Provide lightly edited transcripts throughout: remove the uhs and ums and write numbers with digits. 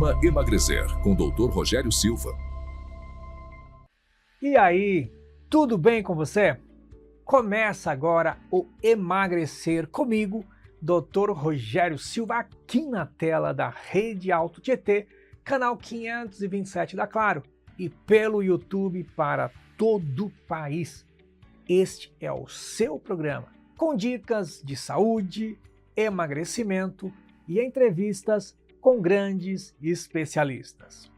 Programa Emagrecer, com o Dr. Rogério Silva. E aí, tudo bem com você? Começa agora o Emagrecer comigo, Dr. Rogério Silva, aqui na tela da Rede Alto Tietê, canal 527 da Claro, e pelo YouTube para todo o país. Este é o seu programa, com dicas de saúde, emagrecimento e entrevistas com grandes especialistas.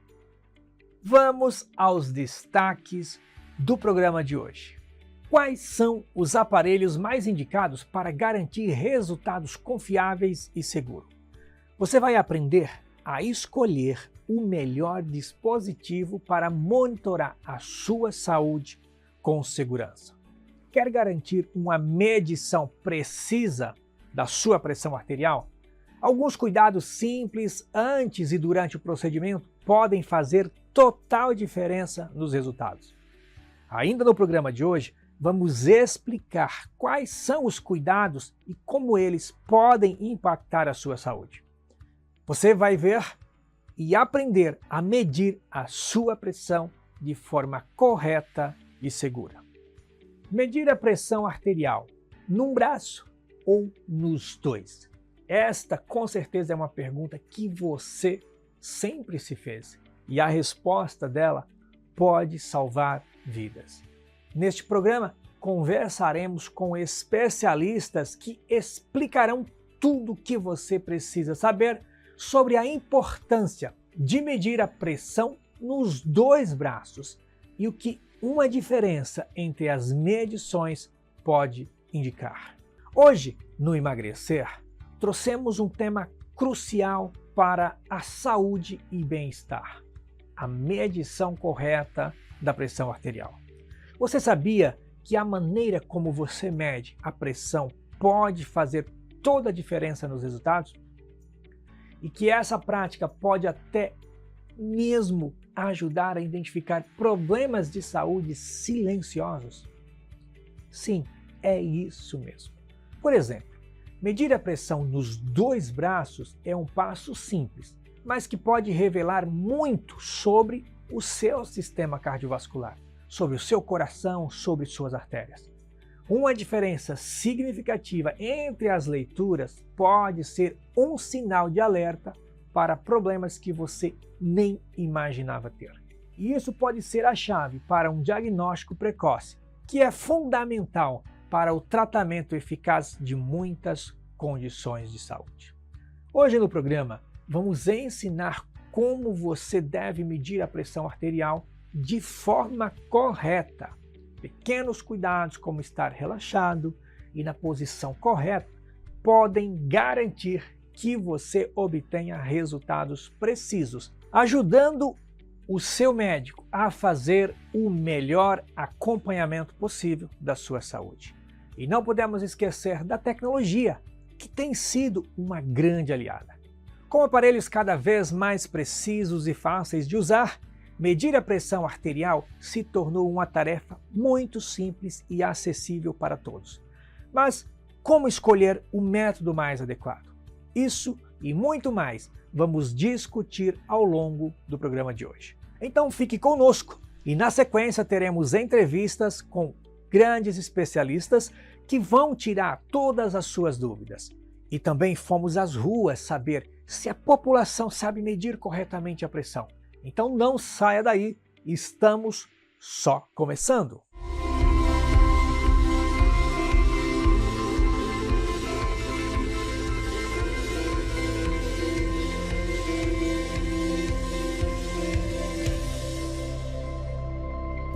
Vamos aos destaques do programa de hoje. Quais são os aparelhos mais indicados para garantir resultados confiáveis e seguros? Você vai aprender a escolher o melhor dispositivo para monitorar a sua saúde com segurança. Quer garantir uma medição precisa da sua pressão arterial? Alguns cuidados simples antes e durante o procedimento podem fazer total diferença nos resultados. Ainda no programa de hoje, vamos explicar quais são os cuidados e como eles podem impactar a sua saúde. Você vai ver e aprender a medir a sua pressão de forma correta e segura. Medir a pressão arterial num braço ou nos dois? Esta, com certeza, é uma pergunta que você sempre se fez e a resposta dela pode salvar vidas. Neste programa, conversaremos com especialistas que explicarão tudo o que você precisa saber sobre a importância de medir a pressão nos dois braços e o que uma diferença entre as medições pode indicar. Hoje, no Emagrecer, trouxemos um tema crucial para a saúde e bem-estar: a medição correta da pressão arterial. Você sabia que a maneira como você mede a pressão pode fazer toda a diferença nos resultados? E que essa prática pode até mesmo ajudar a identificar problemas de saúde silenciosos? Sim, é isso mesmo. Por exemplo, medir a pressão nos dois braços é um passo simples, mas que pode revelar muito sobre o seu sistema cardiovascular, sobre o seu coração, sobre suas artérias. Uma diferença significativa entre as leituras pode ser um sinal de alerta para problemas que você nem imaginava ter. E isso pode ser a chave para um diagnóstico precoce, que é fundamental para o tratamento eficaz de muitas condições de saúde. Hoje no programa, vamos ensinar como você deve medir a pressão arterial de forma correta. Pequenos cuidados, como estar relaxado e na posição correta, podem garantir que você obtenha resultados precisos, ajudando o seu médico a fazer o melhor acompanhamento possível da sua saúde. E não podemos esquecer da tecnologia, que tem sido uma grande aliada. Com aparelhos cada vez mais precisos e fáceis de usar, medir a pressão arterial se tornou uma tarefa muito simples e acessível para todos. Mas como escolher o método mais adequado? Isso e muito mais vamos discutir ao longo do programa de hoje. Então fique conosco e na sequência teremos entrevistas com grandes especialistas que vão tirar todas as suas dúvidas. E também fomos às ruas saber se a população sabe medir corretamente a pressão. Então não saia daí, estamos só começando.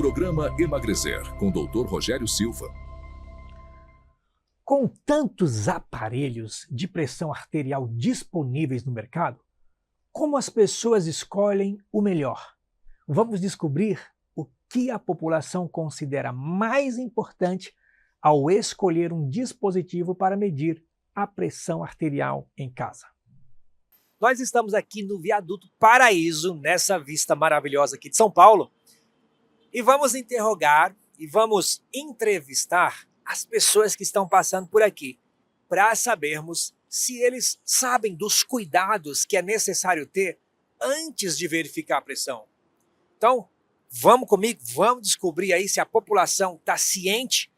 Programa Emagrecer, com o Dr. Rogério Silva. Com tantos aparelhos de pressão arterial disponíveis no mercado, como as pessoas escolhem o melhor? Vamos descobrir o que a população considera mais importante ao escolher um dispositivo para medir a pressão arterial em casa. Nós estamos aqui no Viaduto Paraíso, nessa vista maravilhosa aqui de São Paulo, e vamos interrogar e vamos entrevistar as pessoas que estão passando por aqui, para sabermos se eles sabem dos cuidados que é necessário ter antes de verificar a pressão. Então, vamos comigo, vamos descobrir aí se a população está ciente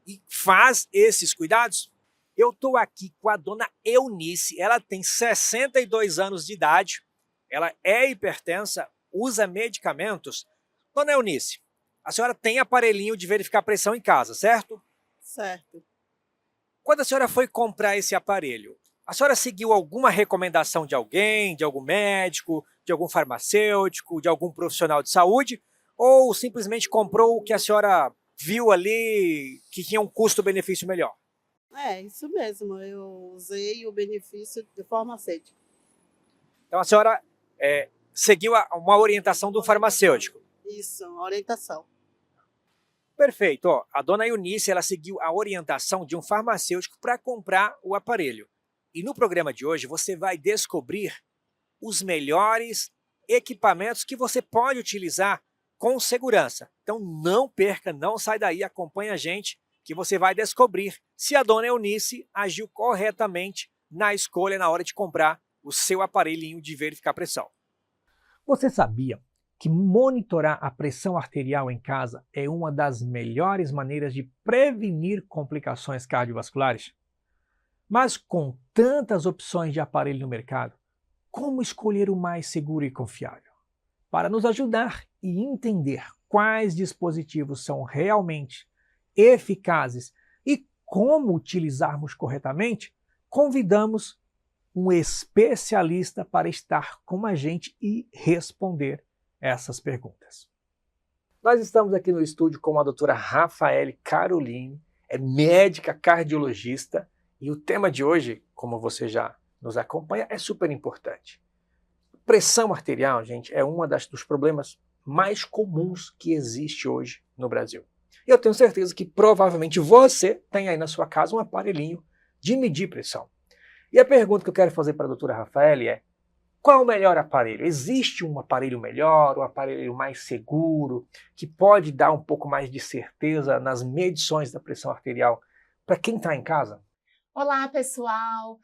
e faz esses cuidados? Eu estou aqui com a dona Eunice, ela tem 62 anos de idade, ela é hipertensa, usa medicamentos. Dona Eunice, a senhora tem aparelhinho de verificar a pressão em casa, certo? Certo. Quando a senhora foi comprar esse aparelho, a senhora seguiu alguma recomendação de alguém, de algum médico, de algum farmacêutico, de algum profissional de saúde, ou simplesmente comprou o que a senhora viu ali que tinha um custo-benefício melhor? É, isso mesmo. Eu usei o benefício de farmacêutico. Então a senhora seguiu uma orientação do farmacêutico. Isso, uma orientação. Perfeito. Ó, a dona Eunice, ela seguiu a orientação de um farmacêutico para comprar o aparelho. E no programa de hoje você vai descobrir os melhores equipamentos que você pode utilizar com segurança. Então não perca, não sai daí, acompanhe a gente que você vai descobrir se a dona Eunice agiu corretamente na escolha na hora de comprar o seu aparelhinho de verificar pressão. Você sabia que monitorar a pressão arterial em casa é uma das melhores maneiras de prevenir complicações cardiovasculares? Mas com tantas opções de aparelho no mercado, como escolher o mais seguro e confiável? Para nos ajudar e entender quais dispositivos são realmente eficazes e como utilizarmos corretamente, convidamos um especialista para estar com a gente e responder essas perguntas. Nós estamos aqui no estúdio com a doutora Rafaele Caroline, é médica cardiologista, e o tema de hoje, como você já nos acompanha, é super importante. Pressão arterial, gente, é um dos problemas mais comuns que existe hoje no Brasil. Eu tenho certeza que provavelmente você tem aí na sua casa um aparelhinho de medir pressão. E a pergunta que eu quero fazer para a doutora Rafaele é: qual o melhor aparelho? Existe um aparelho melhor, um aparelho mais seguro, que pode dar um pouco mais de certeza nas medições da pressão arterial para quem está em casa? Olá, pessoal!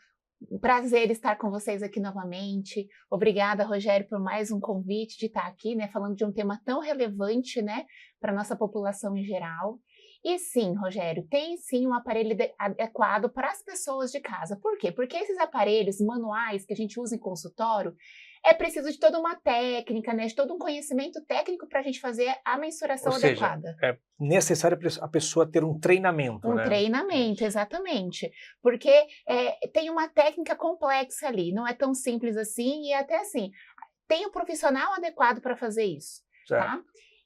Um prazer estar com vocês aqui novamente. Obrigada, Rogério, por mais um convite de estar aqui, né, falando de um tema tão relevante, né, para a nossa população em geral. E sim, Rogério, tem sim um aparelho adequado para as pessoas de casa. Por quê? Porque esses aparelhos manuais que a gente usa em consultório, é preciso de toda uma técnica, né, de todo um conhecimento técnico para a gente fazer a mensuração adequada. É necessário a pessoa ter um treinamento, né? Um treinamento, exatamente. Porque tem uma técnica complexa ali, não é tão simples assim, e até assim, tem um profissional adequado para fazer isso, certo. Tá?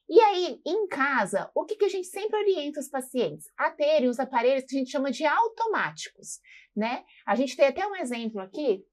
E aí, em casa, o que a gente sempre orienta os pacientes? A terem os aparelhos que a gente chama de automáticos, né? A gente tem até um exemplo aqui,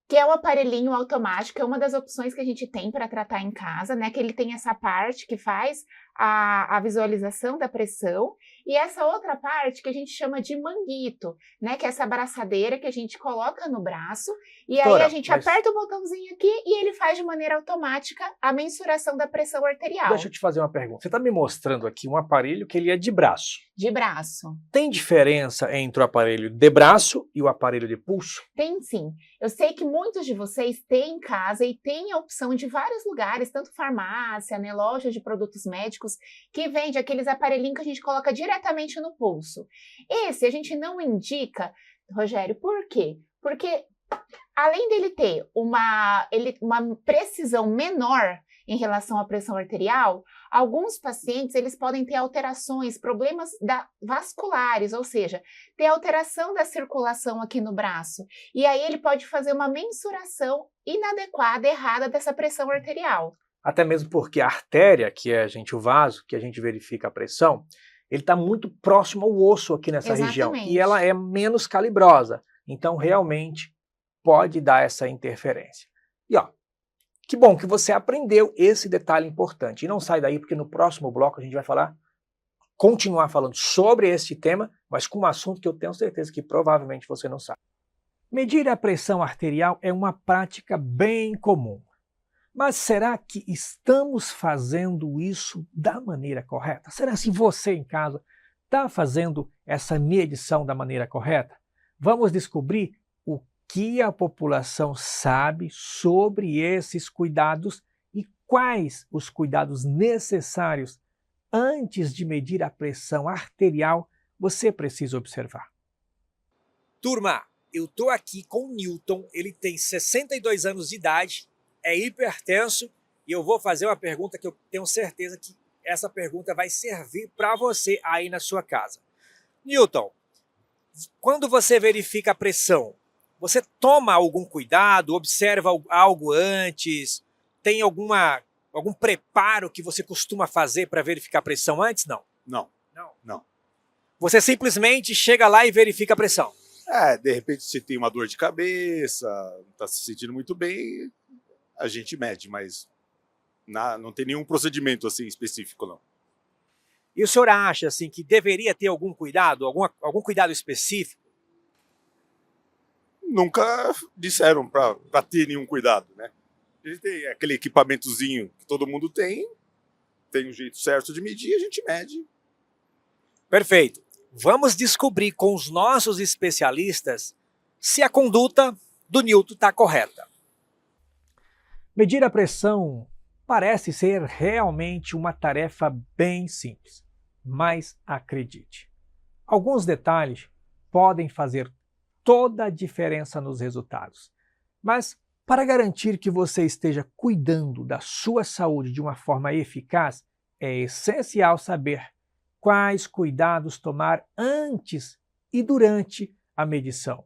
que é o aparelhinho automático, é uma das opções que a gente tem para tratar em casa, né? Que ele tem essa parte que faz a visualização da pressão e essa outra parte que a gente chama de manguito, né? Que é essa abraçadeira que a gente coloca no braço e aí a gente aperta o botãozinho aqui e ele faz de maneira automática a mensuração da pressão arterial. Deixa eu te fazer uma pergunta. Você está me mostrando aqui um aparelho que ele é de braço. De braço. Tem diferença entre o aparelho de braço e o aparelho de pulso? Tem sim. Eu sei que muitos de vocês têm em casa e têm a opção de vários lugares, tanto farmácia, né, lojas de produtos médicos, que vende aqueles aparelhinhos que a gente coloca diretamente no pulso. Esse a gente não indica, Rogério, por quê? Porque além dele ter uma precisão menor em relação à pressão arterial, alguns pacientes eles podem ter alterações, problemas vasculares, ou seja, ter alteração da circulação aqui no braço. E aí ele pode fazer uma mensuração inadequada, errada dessa pressão arterial. Até mesmo porque a artéria, que é o vaso, que a gente verifica a pressão, ele está muito próximo ao osso aqui nessa região. E ela é menos calibrosa. Então, realmente, pode dar essa interferência. E ó, que bom que você aprendeu esse detalhe importante. E não sai daí, porque no próximo bloco a gente vai continuar falando sobre esse tema, mas com um assunto que eu tenho certeza que provavelmente você não sabe. Medir a pressão arterial é uma prática bem comum. Mas será que estamos fazendo isso da maneira correta? Será que você em casa está fazendo essa medição da maneira correta? Vamos descobrir o que a população sabe sobre esses cuidados e quais os cuidados necessários antes de medir a pressão arterial você precisa observar. Turma, eu tô aqui com o Newton, ele tem 62 anos de idade, é hipertenso e eu vou fazer uma pergunta que eu tenho certeza que essa pergunta vai servir para você aí na sua casa. Newton, quando você verifica a pressão, você toma algum cuidado, observa algo antes, tem algum preparo que você costuma fazer para verificar a pressão antes? Não. Não. Você simplesmente chega lá e verifica a pressão. De repente você tem uma dor de cabeça, não está se sentindo muito bem, a gente mede, mas não tem nenhum procedimento assim específico, não. E o senhor acha assim, que deveria ter algum cuidado, algum cuidado específico? Nunca disseram para ter nenhum cuidado, né? A gente tem aquele equipamentozinho que todo mundo tem um jeito certo de medir, a gente mede. Perfeito. Vamos descobrir com os nossos especialistas se a conduta do Newton está correta. Medir a pressão parece ser realmente uma tarefa bem simples, mas acredite, alguns detalhes podem fazer toda a diferença nos resultados. Mas para garantir que você esteja cuidando da sua saúde de uma forma eficaz, é essencial saber quais cuidados tomar antes e durante a medição.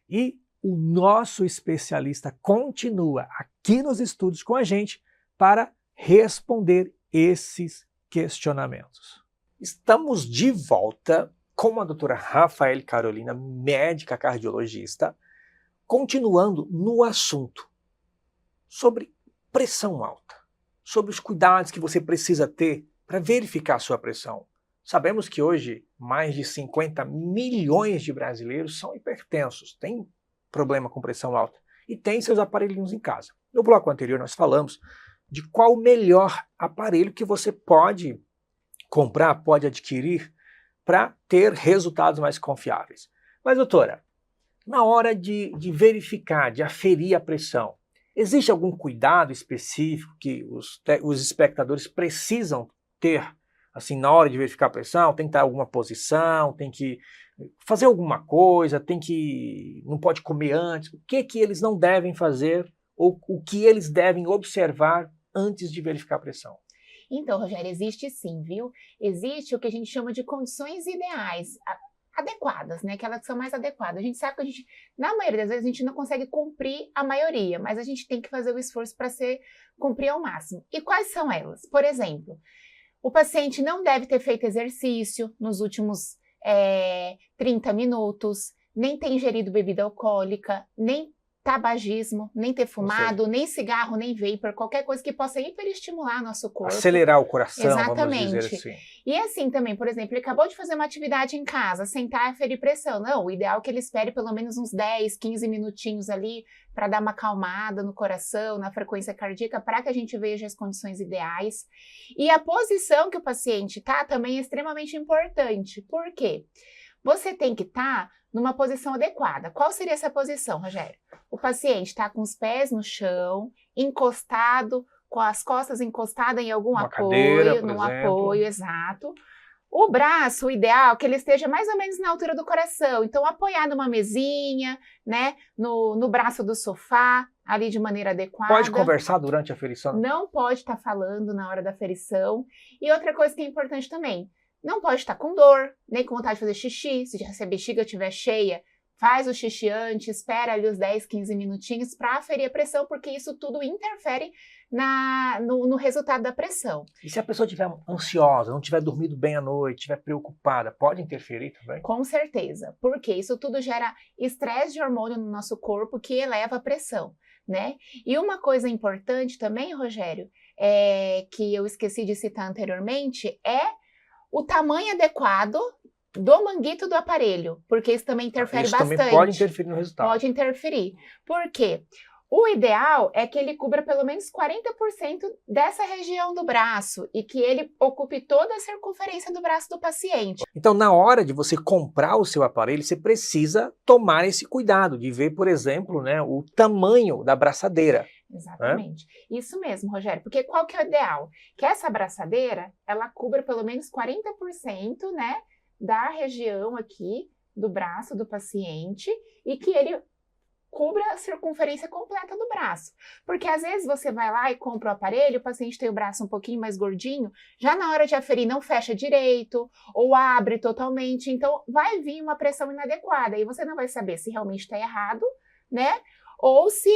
E o nosso especialista continua aqui nos estúdios com a gente para responder esses questionamentos. Estamos de volta com a doutora Rafael Carolina, médica cardiologista, continuando no assunto sobre pressão alta, sobre os cuidados que você precisa ter para verificar a sua pressão. Sabemos que hoje mais de 50 milhões de brasileiros são hipertensos, têm problema com pressão alta e têm seus aparelhinhos em casa. No bloco anterior nós falamos de qual o melhor aparelho que você pode comprar, pode adquirir para ter resultados mais confiáveis. Mas, doutora, na hora de verificar, de aferir a pressão, existe algum cuidado específico que os espectadores precisam ter, assim, na hora de verificar a pressão? Tem que estar em alguma posição, tem que fazer alguma coisa, não pode comer antes? O que eles não devem fazer ou o que eles devem observar antes de verificar a pressão? Então, Rogério, existe sim, viu? Existe o que a gente chama de condições ideais, adequadas, né? Que elas são mais adequadas. A gente sabe que na maioria das vezes, a gente não consegue cumprir a maioria, mas a gente tem que fazer o esforço para cumprir ao máximo. E quais são elas? Por exemplo, o paciente não deve ter feito exercício nos últimos 30 minutos, nem ter ingerido bebida alcoólica, nem tabagismo, nem ter fumado, nem cigarro, nem vapor, qualquer coisa que possa hiperestimular nosso corpo. Acelerar o coração, exatamente. Vamos dizer assim. E assim também, por exemplo, ele acabou de fazer uma atividade em casa, sentar e aferir pressão. Não, o ideal é que ele espere pelo menos uns 10, 15 minutinhos ali para dar uma acalmada no coração, na frequência cardíaca, para que a gente veja as condições ideais. E a posição que o paciente está também é extremamente importante. Por quê? Você tem que estar numa posição adequada. Qual seria essa posição, Rogério? O paciente está com os pés no chão, encostado, com as costas encostadas em algum apoio, num apoio, exato. O braço, o ideal é que ele esteja mais ou menos na altura do coração. Então, apoiar numa mesinha, né, no braço do sofá, ali de maneira adequada. Pode conversar durante a aferição? Não pode estar falando na hora da aferição. E outra coisa que é importante também, não pode estar com dor, nem com vontade de fazer xixi. Se a bexiga estiver cheia, faz o xixi antes, espera ali os 10, 15 minutinhos para aferir a pressão, porque isso tudo interfere no resultado da pressão. E se a pessoa estiver ansiosa, não tiver dormido bem à noite, estiver preocupada, pode interferir também? Com certeza, porque isso tudo gera estresse de hormônio no nosso corpo que eleva a pressão, né? E uma coisa importante também, Rogério, que eu esqueci de citar anteriormente, é o tamanho adequado do manguito do aparelho, porque isso também interfere bastante. Também pode interferir no resultado. Pode interferir. Por quê? O ideal é que ele cubra pelo menos 40% dessa região do braço e que ele ocupe toda a circunferência do braço do paciente. Então, na hora de você comprar o seu aparelho, você precisa tomar esse cuidado de ver, por exemplo, né, o tamanho da braçadeira. Exatamente. Isso mesmo, Rogério, porque qual que é o ideal? Que essa braçadeira, ela cubra pelo menos 40%, né, da região aqui do braço do paciente e que ele cubra a circunferência completa do braço. Porque às vezes você vai lá e compra o aparelho, o paciente tem o braço um pouquinho mais gordinho, já na hora de aferir não fecha direito, ou abre totalmente, então vai vir uma pressão inadequada, e você não vai saber se realmente está errado, né? Ou se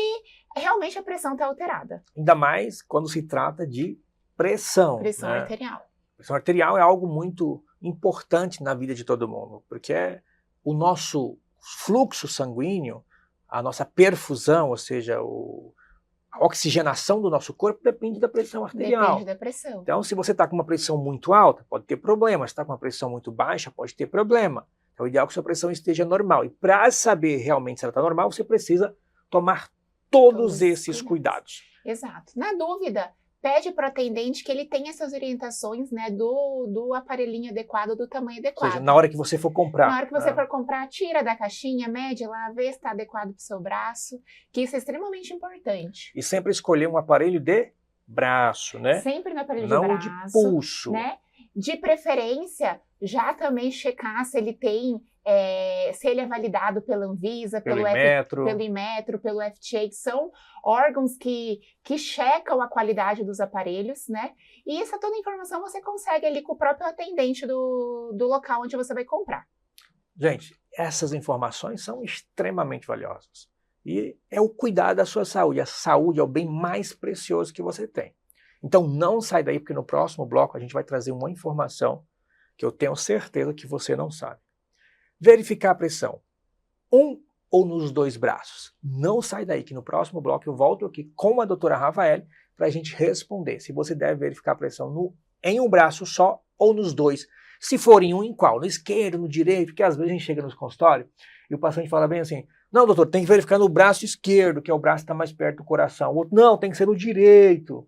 realmente a pressão está alterada. Ainda mais quando se trata de pressão. Pressão né? arterial. Pressão arterial é algo muito importante na vida de todo mundo, porque o nosso fluxo sanguíneo, a nossa perfusão, ou seja, a oxigenação do nosso corpo depende da pressão arterial. Depende da pressão. Então, se você está com uma pressão muito alta, pode ter problema. Se está com uma pressão muito baixa, pode ter problema. Então, o ideal é que sua pressão esteja normal. E para saber realmente se ela está normal, você precisa tomar todos esses cuidados. Exato. Na dúvida, pede para o atendente que ele tenha essas orientações, né, do aparelhinho adequado, do tamanho Ou adequado. seja, na hora que você for comprar. Na hora que você for comprar, tira da caixinha, mede lá, vê se está adequado para o seu braço, que isso é extremamente importante. E sempre escolher um aparelho de braço, né? Sempre no aparelho Não de braço. de pulso. Né? De preferência, já também checar se ele tem, se ele é validado pela Anvisa, Pelo Inmetro, pelo FTA, que são órgãos que checam a qualidade dos aparelhos, né? E essa toda informação você consegue ali com o próprio atendente do local onde você vai comprar. Gente, essas informações são extremamente valiosas. E é o cuidar da sua saúde. A saúde é o bem mais precioso que você tem. Então não sai daí, porque no próximo bloco a gente vai trazer uma informação que eu tenho certeza que você não sabe. Verificar a pressão. Ou nos 2 braços. Não sai daí, que no próximo bloco eu volto aqui com a doutora Rafael para a gente responder se você deve verificar a pressão em um braço só ou nos 2. Se for em um, em qual? No esquerdo, no direito, porque às vezes a gente chega nos consultórios e o paciente fala bem assim, não, doutor, tem que verificar no braço esquerdo, que é o braço que está mais perto do coração. O outro, não, tem que ser no direito.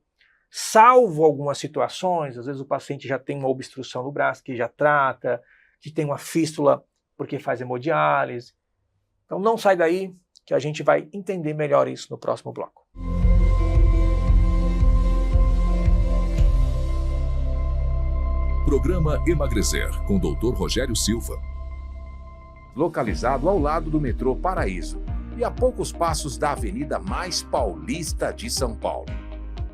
Salvo algumas situações, às vezes o paciente já tem uma obstrução no braço, que já trata, que tem uma fístula porque faz hemodiálise. Então não sai daí, que a gente vai entender melhor isso no próximo bloco. Programa Emagrecer, com o Dr. Rogério Silva. Localizado ao lado do metrô Paraíso e a poucos passos da avenida mais paulista de São Paulo.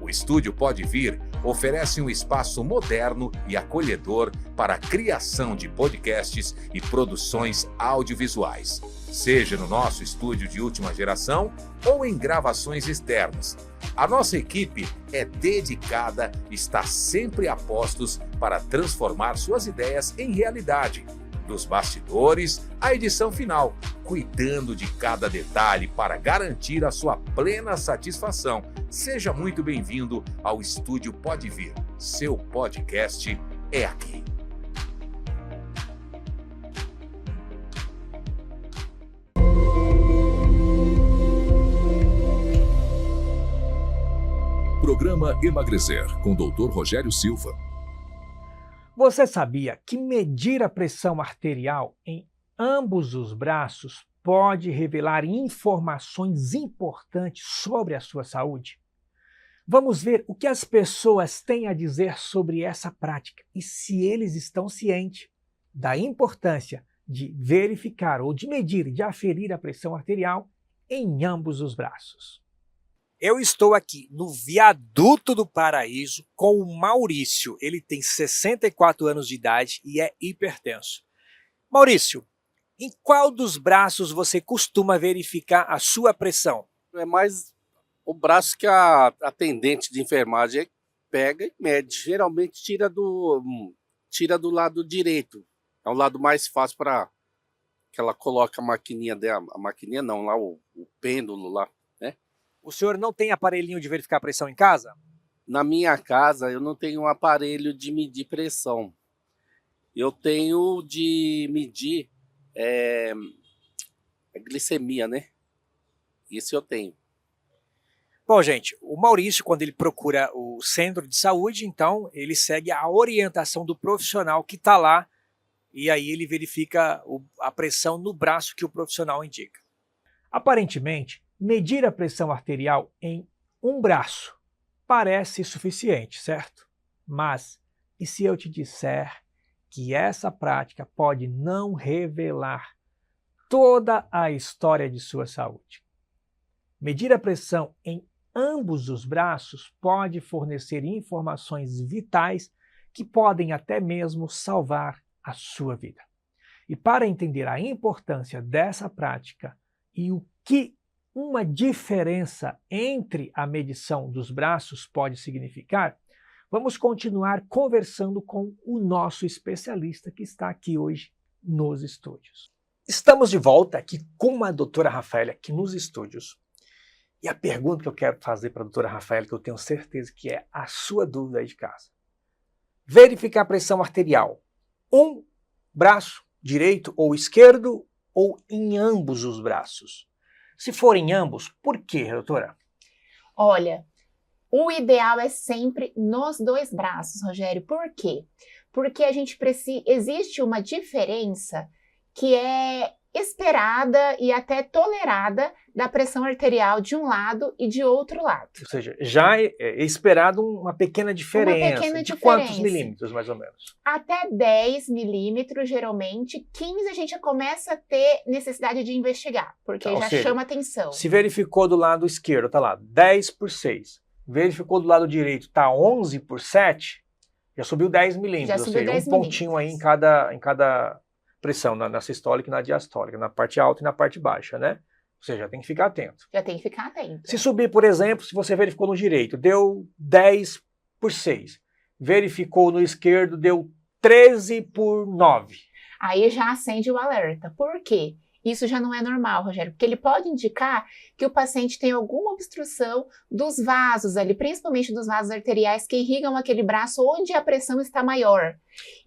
O Estúdio Pode Vir oferece um espaço moderno e acolhedor para a criação de podcasts e produções audiovisuais, seja no nosso estúdio de última geração ou em gravações externas. A nossa equipe é dedicada e está sempre a postos para transformar suas ideias em realidade, dos bastidores à edição final, cuidando de cada detalhe para garantir a sua plena satisfação. Seja muito bem-vindo ao Estúdio Pode Vir. Seu podcast é aqui. Programa Emagrecer, com o Dr. Rogério Silva. Você sabia que medir a pressão arterial em ambos os braços pode revelar informações importantes sobre a sua saúde? Vamos ver o que as pessoas têm a dizer sobre essa prática e se eles estão cientes da importância de verificar ou de medir, de aferir a pressão arterial em ambos os braços. Eu estou aqui no Viaduto do Paraíso com o Maurício. Ele tem 64 anos de idade e é hipertenso. Maurício, em qual dos braços você costuma verificar a sua pressão? É mais o braço que a atendente de enfermagem pega e mede. Geralmente tira do lado direito. É o lado mais fácil para que ela coloque a maquininha dela. A maquininha não, lá o pêndulo lá. O senhor não tem aparelhinho de verificar a pressão em casa? Na minha casa, eu não tenho um aparelho de medir pressão. Eu tenho de medir a glicemia, né? Isso eu tenho. Bom, gente, o Maurício, quando ele procura o centro de saúde, então ele segue a orientação do profissional que está lá e aí ele verifica a pressão no braço que o profissional indica. Aparentemente, medir a pressão arterial em um braço parece suficiente, certo? Mas e se eu te disser que essa prática pode não revelar toda a história de sua saúde? Medir a pressão em ambos os braços pode fornecer informações vitais que podem até mesmo salvar a sua vida. E para entender a importância dessa prática e o que uma diferença entre a medição dos braços pode significar, vamos continuar conversando com o nosso especialista que está aqui hoje nos estúdios. Estamos de volta aqui com a doutora Rafaela aqui nos estúdios. E a pergunta que eu quero fazer para a doutora Rafaela, que eu tenho certeza que é a sua dúvida aí de casa. Verificar a pressão arterial. Um braço, direito ou esquerdo, ou em ambos os braços? Se for em ambos, por quê, doutora? Olha, o ideal é sempre nos dois braços, Rogério. Por quê? Porque a gente existe uma diferença que é esperada e até tolerada da pressão arterial de um lado e de outro lado. Ou seja, já é esperado uma pequena diferença. De quantos milímetros, mais ou menos? Até 10 milímetros, geralmente. 15 a gente já começa a ter necessidade de investigar, porque já chama atenção. Se verificou do lado esquerdo, tá lá, 10 por 6. Verificou do lado direito, tá 11 por 7, já subiu 10 milímetros. Já subiu 10 um pontinho aí em cada pressão, na sistólica e na diastólica, na parte alta e na parte baixa, né? Ou seja, tem que ficar atento. Já tem que ficar atento. Se subir, por exemplo, se você verificou no direito, deu 10 por 6. Verificou no esquerdo, deu 13 por 9. Aí já acende o alerta. Por quê? Isso já não é normal, Rogério, porque ele pode indicar que o paciente tem alguma obstrução dos vasos ali, principalmente dos vasos arteriais que irrigam aquele braço onde a pressão está maior.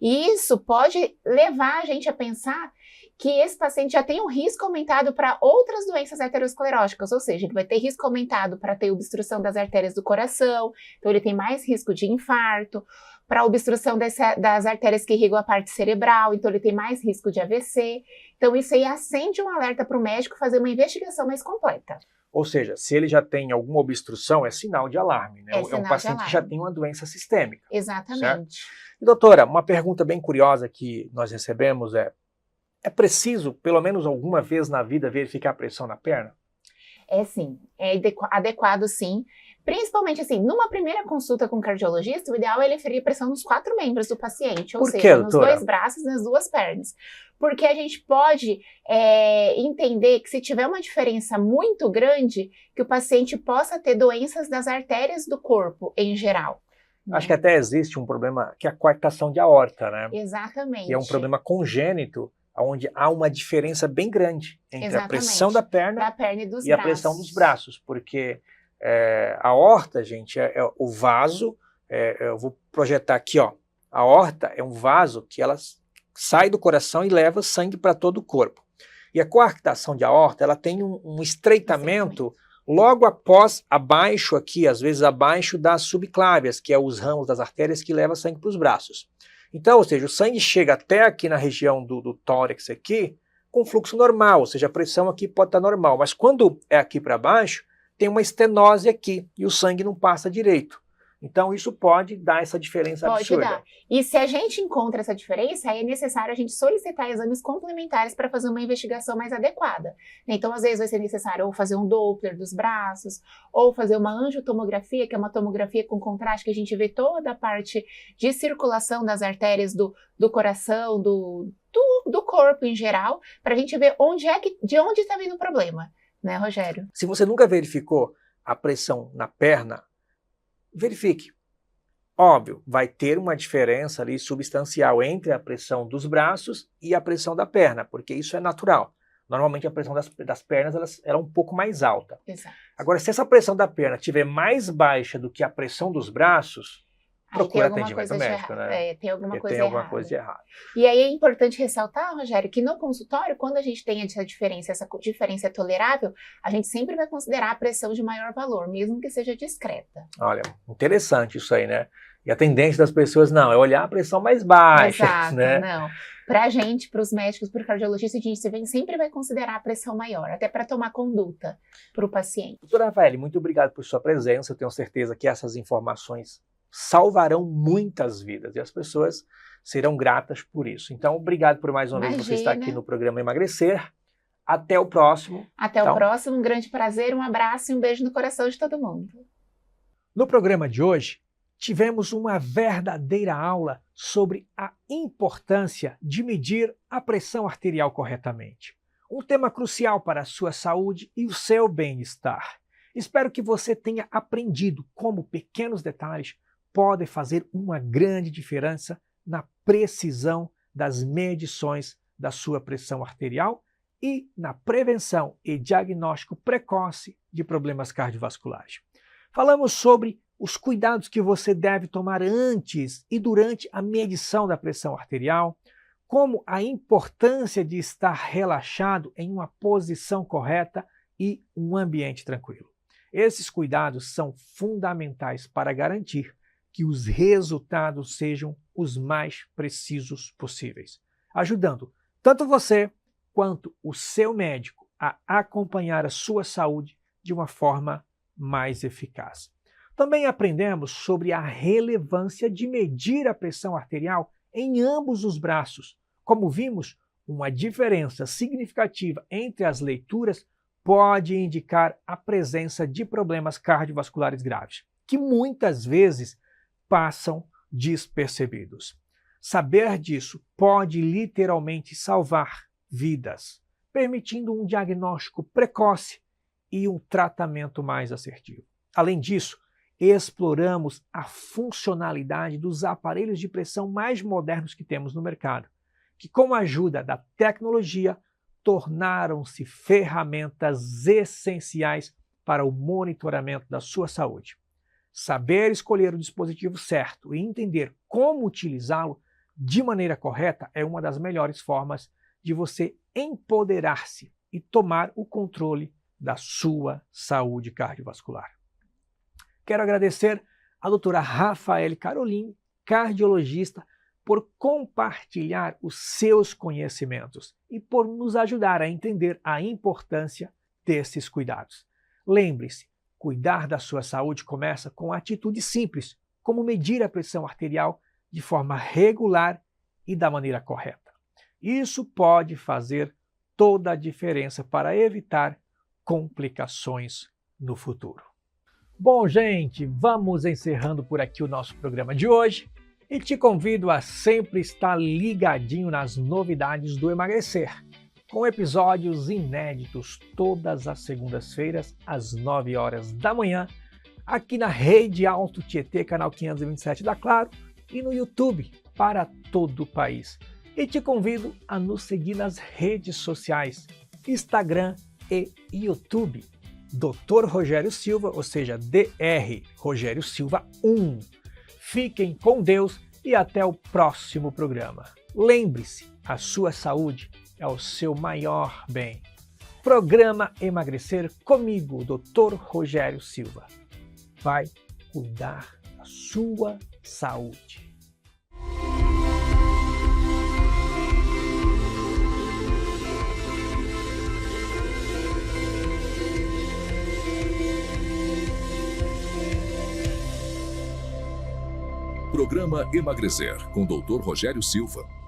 E isso pode levar a gente a pensar que esse paciente já tem um risco aumentado para outras doenças ateroscleróticas, ou seja, ele vai ter risco aumentado para ter obstrução das artérias do coração, então ele tem mais risco de infarto, para obstrução das artérias que irrigam a parte cerebral, então ele tem mais risco de AVC. Então isso aí acende um alerta para o médico fazer uma investigação mais completa. Ou seja, se ele já tem alguma obstrução, é sinal de alarme, né? É um paciente que já tem uma doença sistêmica. Exatamente. Certo? E, doutora, uma pergunta bem curiosa que nós recebemos é preciso, pelo menos alguma vez na vida, verificar a pressão na perna? É sim, é adequado sim. Principalmente assim, numa primeira consulta com o cardiologista, o ideal é ele ferir pressão nos 4 membros do paciente, ou seja, nos 2 braços e nas 2 pernas. Porque a gente pode entender que se tiver uma diferença muito grande, que o paciente possa ter doenças das artérias do corpo em geral. Acho que até existe um problema que é a coartação de aorta, né? Exatamente. Que é um problema congênito, onde há uma diferença bem grande entre a pressão da perna e a pressão dos braços, porque a aorta, gente, é o vaso, eu vou projetar aqui, ó, a aorta é um vaso que ela sai do coração e leva sangue para todo o corpo. E a coartação de aorta, ela tem um estreitamento logo abaixo aqui, às vezes abaixo das subclávias, que é os ramos das artérias que levam sangue para os braços. Então, ou seja, o sangue chega até aqui na região do tórax aqui, com fluxo normal, ou seja, a pressão aqui pode estar normal, mas quando é aqui para baixo, tem uma estenose aqui e o sangue não passa direito. Então isso pode dar essa diferença absurda. Pode dar. E se a gente encontra essa diferença, aí é necessário a gente solicitar exames complementares para fazer uma investigação mais adequada. Então, às vezes vai ser necessário ou fazer um Doppler dos braços, ou fazer uma angiotomografia, que é uma tomografia com contraste, que a gente vê toda a parte de circulação das artérias do coração, do corpo em geral, para a gente ver de onde está vindo o problema, né, Rogério? Se você nunca verificou a pressão na perna, verifique. Óbvio, vai ter uma diferença ali substancial entre a pressão dos braços e a pressão da perna, porque isso é natural. Normalmente a pressão das pernas ela é um pouco mais alta. Exato. Agora, se essa pressão da perna estiver mais baixa do que a pressão dos braços, Aí tem procura alguma atendimento coisa de médico, errado. né? Tem alguma Porque coisa tem alguma errada. coisa de errado. E aí é importante ressaltar, Rogério, que no consultório, quando a gente tem essa diferença é tolerável, a gente sempre vai considerar a pressão de maior valor, mesmo que seja discreta. Olha, interessante isso aí, né? E a tendência das pessoas, não, é olhar a pressão mais baixa, Exato, né? não. Pra gente, pros médicos, pro cardiologista, a gente sempre vai considerar a pressão maior, até para tomar conduta pro paciente. Doutora Rafael, muito obrigado por sua presença. Eu tenho certeza que essas informações salvarão muitas vidas e as pessoas serão gratas por isso. Então, obrigado por mais uma vez você estar aqui no programa Emagrecer. Até o próximo. Até o próximo, um grande prazer, um abraço e um beijo no coração de todo mundo. No programa de hoje, tivemos uma verdadeira aula sobre a importância de medir a pressão arterial corretamente. Um tema crucial para a sua saúde e o seu bem-estar. Espero que você tenha aprendido como pequenos detalhes podem fazer uma grande diferença na precisão das medições da sua pressão arterial e na prevenção e diagnóstico precoce de problemas cardiovasculares. Falamos sobre os cuidados que você deve tomar antes e durante a medição da pressão arterial, como a importância de estar relaxado em uma posição correta e um ambiente tranquilo. Esses cuidados são fundamentais para garantir que os resultados sejam os mais precisos possíveis, ajudando tanto você quanto o seu médico a acompanhar a sua saúde de uma forma mais eficaz. Também aprendemos sobre a relevância de medir a pressão arterial em ambos os braços. Como vimos, uma diferença significativa entre as leituras pode indicar a presença de problemas cardiovasculares graves, que muitas vezes passam despercebidos. Saber disso pode literalmente salvar vidas, permitindo um diagnóstico precoce e um tratamento mais assertivo. Além disso, exploramos a funcionalidade dos aparelhos de pressão mais modernos que temos no mercado, que com a ajuda da tecnologia tornaram-se ferramentas essenciais para o monitoramento da sua saúde. Saber escolher o dispositivo certo e entender como utilizá-lo de maneira correta é uma das melhores formas de você empoderar-se e tomar o controle da sua saúde cardiovascular. Quero agradecer à doutora Rafael Caroline, cardiologista, por compartilhar os seus conhecimentos e por nos ajudar a entender a importância desses cuidados. Lembre-se, cuidar da sua saúde começa com atitudes simples, como medir a pressão arterial de forma regular e da maneira correta. Isso pode fazer toda a diferença para evitar complicações no futuro. Bom, gente, vamos encerrando por aqui o nosso programa de hoje e te convido a sempre estar ligadinho nas novidades do Emagrecer, com episódios inéditos todas as segundas-feiras, às 9 horas da manhã, aqui na Rede Alto Tietê, canal 527 da Claro, e no YouTube para todo o país. E te convido a nos seguir nas redes sociais, Instagram e YouTube, Dr. Rogério Silva, ou seja, Dr. Rogério Silva 1. Fiquem com Deus e até o próximo programa. Lembre-se, a sua saúde é o seu maior bem. Programa Emagrecer comigo, Dr. Rogério Silva. Vai cuidar da sua saúde. Programa Emagrecer com Dr. Rogério Silva.